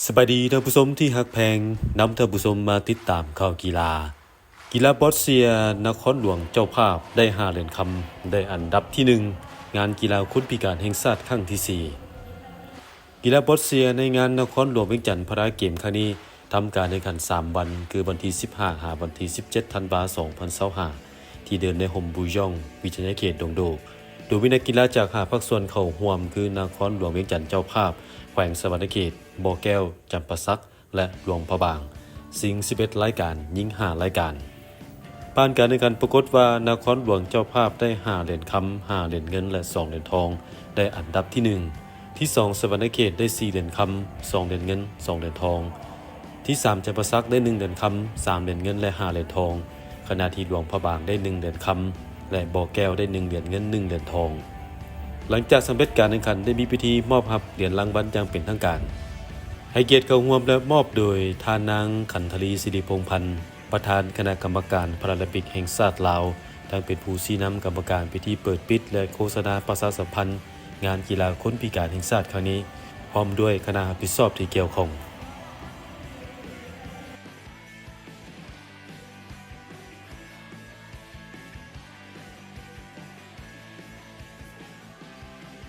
สบายดีท่านผู้ชมที่ฮักแพงนำท่านผู้ชมมาติดตามข่าวกีฬาบอสเซียนครหลวงเจ้าภาพได้5เหรียญคำได้อันดับที่1งานกีฬาคนพิการแห่งชาติครั้งที่4กีฬาบอสเซียในงานนครหลวงเวียงจันทร์พาราเกมครั้งนี้ทำการแข่งขัน3วันคือวันที่15หาวันที่17ธันวาคม2025ที่เดินในห่มบูยองวิทยาเขตดงโดโดยมีนักกีฬาจาก5ภาคส่วนเข้าร่วมคือนครหลวงเวียงจันทร์เจ้าภาพแขวงสวรรณเขตบ่อแก้วจำปาสักและหลวงพระบางสิงห์11รายการยิง5รายการผ่านการแข่งขันปรากฏว่านครหลวงเจ้าภาพได้5เหรียญคำ5เหรียญเงินและ2เหรียญทองได้อันดับที่1ที่2สวรรณเขตได้4เหรียญคำ2เหรียญเงิน2เหรียญทองที่3จำปาสักได้1เหรียญคำ3เหรียญเงินและ5เหรียญทองขณะที่หลวงพระบางได้1เหรียญคำและบ่อแก้วได้1เหรียญเงิน1เหรียญทองหลังจากสำเร็จการแข่งขันได้มีพิธีมอบรับเหรียญรางวัลอย่างเป็นทางการให้เกียรติเข้าร่วมและมอบโดยท่านนางขันธลีสิริพงษ์พันธ์ประธานคณะกรรมการพาราลิมปิกแห่งชาติลาวทั้งเป็นผู้ชี้นำกรรมการพิธีเปิดปิดและโฆษณาประชาสัมพันธ์งานกีฬาคนพิการแห่งชาติครั้งนี้พร้อมด้วยคณะรับผิดชอบที่เกี่ยวข้อง